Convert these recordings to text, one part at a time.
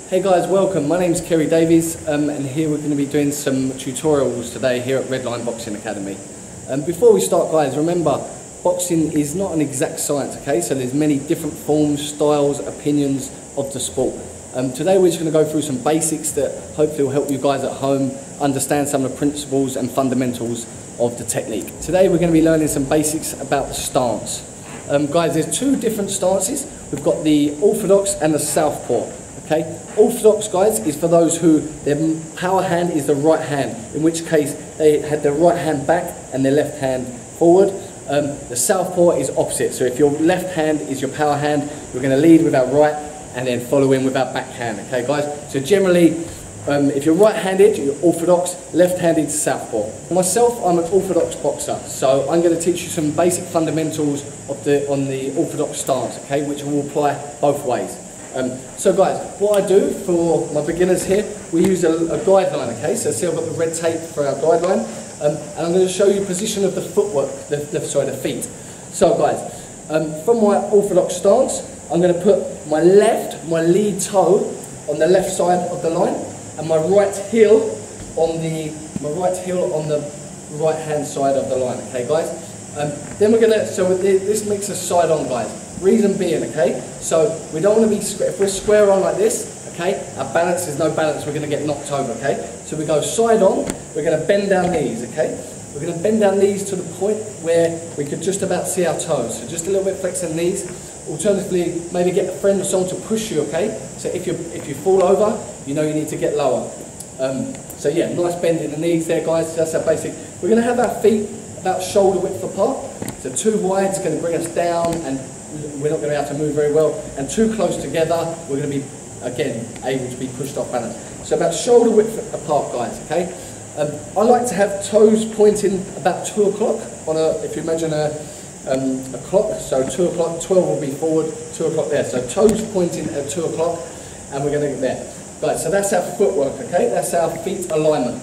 Hey guys, welcome. My name's Kerry Davies and here we're going to be doing some tutorials today here at Redline Boxing Academy. Before we start guys, remember boxing is not an exact science, okay? So there's many different forms, styles, opinions of the sport. Today we're just going to go through some basics that hopefully will help you guys at home understand some of the principles and fundamentals of the technique. Today we're going to be learning some basics about the stance. Guys, there's two different stances. We've got the orthodox and the southpaw. Okay, orthodox guys is for those who their power hand is the right hand, in which case they had their right hand back and their left hand forward. The southpaw is opposite, so if your left hand is your power hand, you're going to lead with our right and then follow in with our back hand. Okay guys, so generally if you're right-handed, you're orthodox, left-handed, southpaw. Myself, I'm an orthodox boxer, so I'm going to teach you some basic fundamentals of on the orthodox stance, okay, which will apply both ways. So guys, what I do for my beginners here, we use a guideline, okay? So see I've got the red tape for our guideline, and I'm going to show you position of the footwork, the feet. So guys, from my orthodox stance, I'm going to put my lead toe on the left side of the line, and my right heel on the right hand side of the line, okay guys? Then we're going to, so this makes us side on guys. Reason being, okay, so we don't want to be, if we're square on like this, okay, our balance is no balance, we're going to get knocked over, okay? So we go side on, we're going to bend down knees, okay? We're going to bend down knees to the point where we could just about see our toes, so just a little bit flexing knees. Alternatively, maybe get a friend or someone to push you, okay? So if you fall over, you know you need to get lower. So yeah, nice bend in the knees there guys, so that's our basic. We're going to have our feet about shoulder width apart, so too wide is going to bring us down and we're not going to be able to move very well, and too close together, we're going to be, again, able to be pushed off balance. So about shoulder width apart, guys, okay? I like to have toes pointing about 2 o'clock on if you imagine a clock, so 2 o'clock, 12 will be forward, 2 o'clock there. So toes pointing at 2 o'clock, and we're going to get there. Right, so that's our footwork, okay? That's our feet alignment,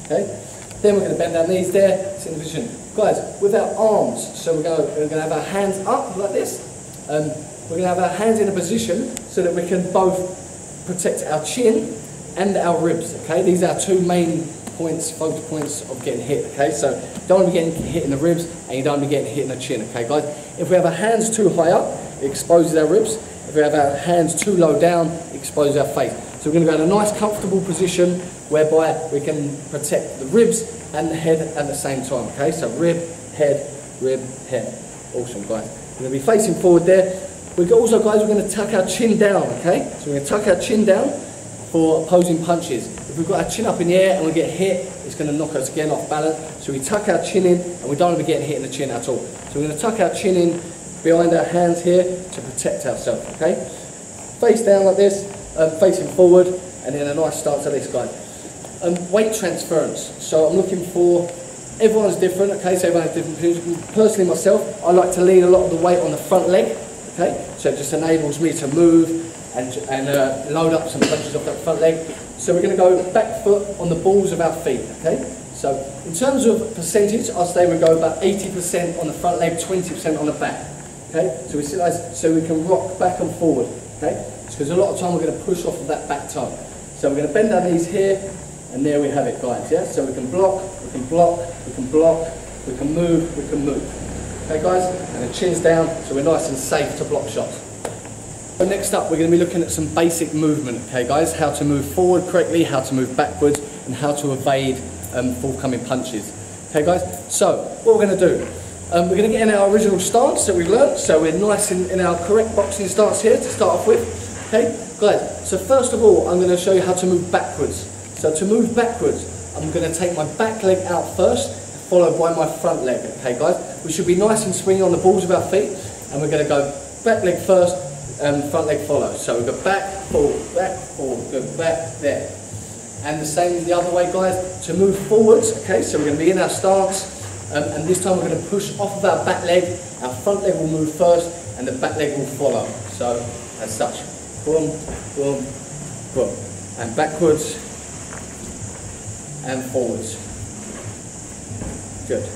okay? Then we're going to bend our knees there, sit in the position. Guys, with our arms, so we're going to have our hands up like this. We're going to have our hands in a position so that we can both protect our chin and our ribs, okay? These are our two main points, focal points of getting hit, okay? So you don't want to be getting hit in the ribs and you don't want to be getting hit in the chin, okay guys? If we have our hands too high up, it exposes our ribs. If we have our hands too low down, it exposes our face. So we're going to go in a nice comfortable position whereby we can protect the ribs and the head at the same time, okay? So rib, head, awesome guys. We're going to be facing forward there. Also guys, we're going to tuck our chin down, okay? So we're going to tuck our chin down for opposing punches. If we've got our chin up in the air and we get hit, it's going to knock us again off balance. So we tuck our chin in and we don't want to be getting hit in the chin at all. So we're going to tuck our chin in behind our hands here to protect ourselves, okay? Face down like this, facing forward, and then a nice start to this guy. Weight transference. So I'm looking for, everyone's different, okay, so everyone has different positions. Personally myself, I like to lean a lot of the weight on the front leg, okay, so it just enables me to move and load up some punches off that front leg. So we're going to go back foot on the balls of our feet, okay. So in terms of percentage, I'll say we go about 80% on the front leg, 20% on the back, okay. So we sit like this, so we can rock back and forward, okay, because a lot of time we're going to push off of that back toe. So we're going to bend our knees here, and there we have it guys, yeah? So we can block, we can block, we can block, we can move, we can move. Okay guys? And the chin's down, so we're nice and safe to block shots. So next up, we're going to be looking at some basic movement, okay guys? How to move forward correctly, how to move backwards, and how to evade forthcoming punches. Okay guys? So, what we're going to do, we're going to get in our original stance that we've learned, so we're nice in our correct boxing stance here to start off with. Okay guys? So first of all, I'm going to show you how to move backwards. So to move backwards, I'm going to take my back leg out first, followed by my front leg, okay guys? We should be nice and swinging on the balls of our feet, and we're going to go back leg first, and front leg follows. So we go back, forward, go back, there. And the same the other way guys, to move forwards, okay, so we're going to be in our stance, and this time we're going to push off of our back leg, our front leg will move first, and the back leg will follow. So, as such, boom, boom, boom, and backwards, and forwards. Good.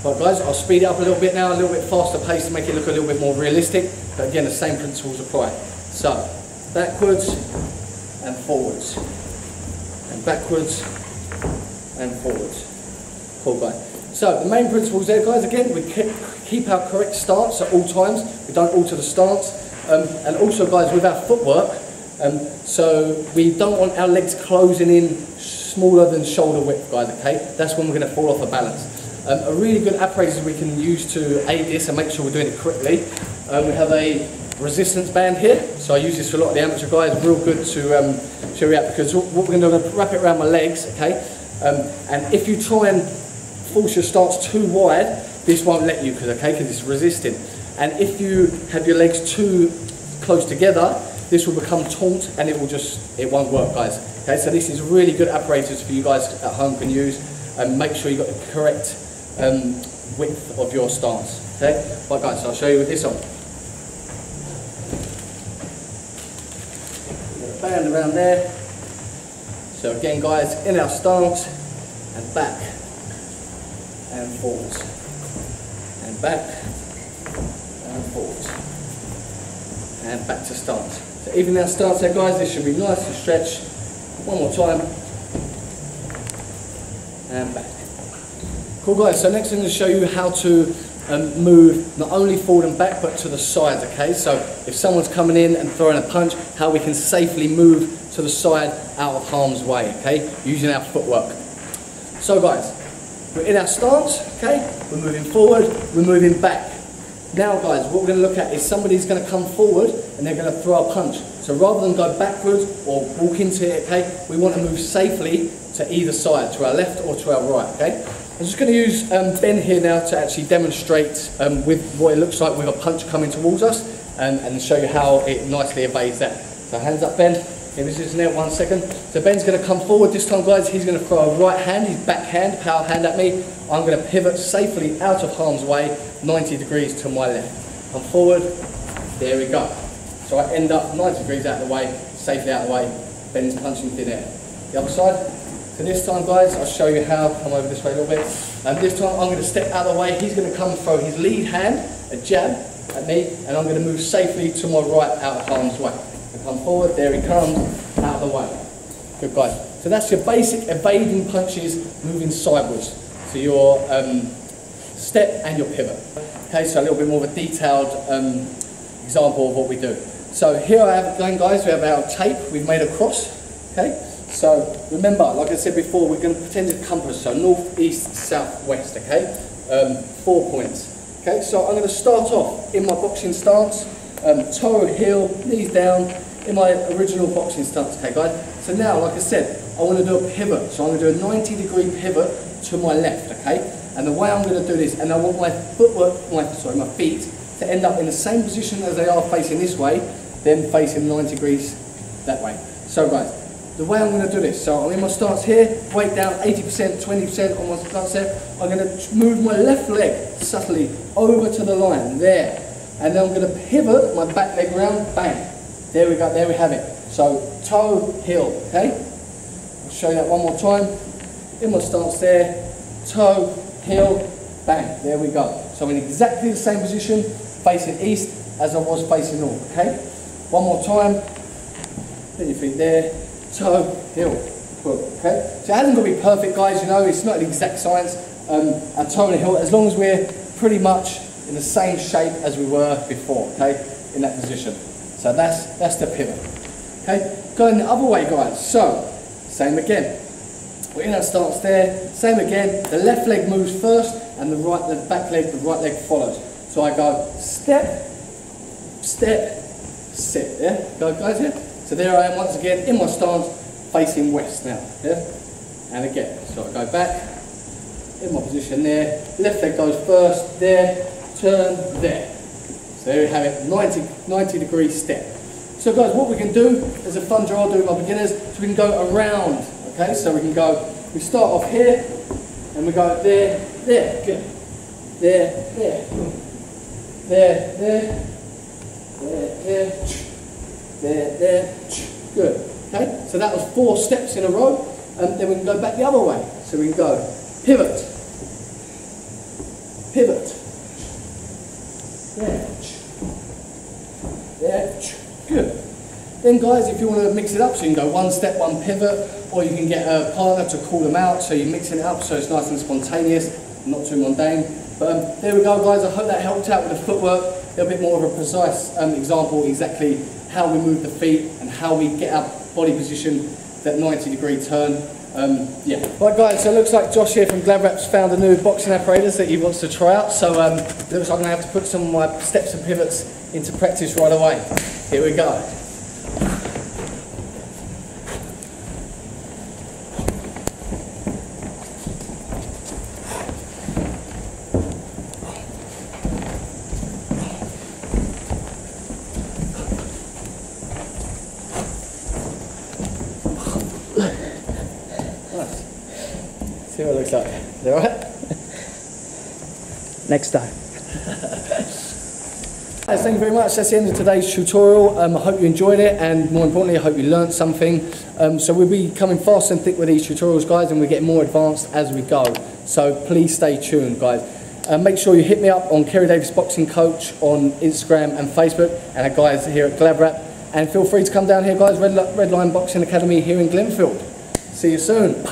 Right guys, I'll speed it up a little bit now, a little bit faster pace to make it look a little bit more realistic, but again the same principles apply. So, backwards and forwards, and backwards and forwards. Cool guys. So the main principles there guys, again, we keep our correct stance at all times, we don't alter the stance, and also guys with our footwork, so we don't want our legs closing in smaller than shoulder width guys, okay? That's when we're going to fall off a balance. A really good apparatus we can use to aid this and make sure we're doing it correctly. We have a resistance band here, so I use this for a lot of the amateur guys, real good to show you out, because what we're going to do is wrap it around my legs, okay? And if you try and force your stance too wide, this won't let you, because it's resisting. And if you have your legs too close together, this will become taut and it won't work guys. Okay, so this is really good apparatus for you guys at home can use, and make sure you've got the correct width of your stance. Okay, right guys, so I'll show you with this on. Got a band around there. So again guys, in our stance and back and forwards and back and forwards and back to stance. So even our stance there guys, this should be nice and stretched. One more time and back. Cool guys, so next I'm going to show you how to move not only forward and back but to the sides, okay? So if someone's coming in and throwing a punch, how we can safely move to the side out of harm's way, okay? Using our footwork. So guys, we're in our stance, okay? We're moving forward, we're moving back. Now guys, what we're going to look at is somebody's going to come forward and they're going to throw a punch. So rather than go backwards or walk into it, okay, we want to move safely to either side, to our left or to our right, okay? I'm just going to use Ben here now to actually demonstrate with what it looks like with a punch coming towards us, and show you how it nicely evades that. So hands up Ben, here this is now, 1 second. So Ben's going to come forward this time guys, he's going to throw a right hand, his backhand, power hand at me. I'm going to pivot safely out of harm's way, 90 degrees to my left. Come forward, there we go. So I end up 90 degrees out of the way, safely out of the way, Ben's punching thin air. The other side. So this time guys, I'll show you how, come over this way a little bit. And this time I'm going to step out of the way, he's going to come throw his lead hand, a jab at me, and I'm going to move safely to my right out of harm's way. I come forward, there he comes, out of the way. Good guys. So that's your basic evading punches, moving sideways. So your step and your pivot. Okay, so a little bit more of a detailed example of what we do. So here I have again guys, we have our tape, we've made a cross, okay? So remember, like I said before, we're going to pretend it's a compass, so north, east, south, west, okay? 4 points. Okay, so I'm going to start off in my boxing stance, toe, heel, knees down, in my original boxing stance, okay guys? So now, like I said, I want to do a pivot, so I'm going to do a 90-degree pivot to my left, okay? And the way I'm going to do this, and I want my footwork, my feet, to end up in the same position as they are facing this way, then facing 90 degrees that way. So guys, the way I'm going to do this, so I'm in my stance here, weight down 80%, 20% on my stance there. I'm going to move my left leg subtly over to the line, there. And then I'm going to pivot my back leg round, bang. There we go, there we have it. So toe, heel, okay? I'll show you that one more time. In my stance there, toe, heel, bang, there we go. So I'm in exactly the same position, facing east as I was facing north, okay? One more time, put your feet there, toe, heel, okay? So it hasn't got to be perfect guys, you know, it's not an exact science, a toe and a heel, as long as we're pretty much in the same shape as we were before, okay? In that position. So that's the pivot, okay? Going the other way guys, so, same again. We're in our stance there, same again, the left leg moves first and the back leg, the right leg follows. So I go step, step, sit, yeah? Go guys, yeah? So there I am once again in my stance, facing west now, yeah? And again, so I go back, in my position there, left leg goes first, there, turn, there. So there we have it, 90 degree step. So guys, what we can do, as a fun drill I'll do with my beginners, so we can go around, okay? So we can go, we start off here, and we go there, there, good. There, there, there, there, there, good. Okay, so that was 4 steps in a row, and then we can go back the other way. So we can go pivot, pivot. Yeah, good. Then guys, if you want to mix it up, so you can go one step, one pivot, or you can get a partner to call them out, so you're mixing it up so it's nice and spontaneous, not too mundane. But there we go guys, I hope that helped out with the footwork, a little bit more of a precise example, exactly how we move the feet and how we get our body position, that 90-degree turn. Yeah. Right guys, so it looks like Josh here from GladrapChannel found a new boxing apparatus that he wants to try out, so it looks like I'm going to have to put some of my steps and pivots into practice right away. Here we go. See what it looks like. Is that alright? Next time. Guys, thank you very much. That's the end of today's tutorial. I hope you enjoyed it, and more importantly, I hope you learnt something. So we'll be coming fast and thick with these tutorials, guys, and we're getting more advanced as we go. So please stay tuned, guys. Make sure you hit me up on Kerry Davies Boxing Coach on Instagram and Facebook, and our guys here at GladrapChannel. And feel free to come down here, guys, Redline Boxing Academy here in Glenfield. See you soon.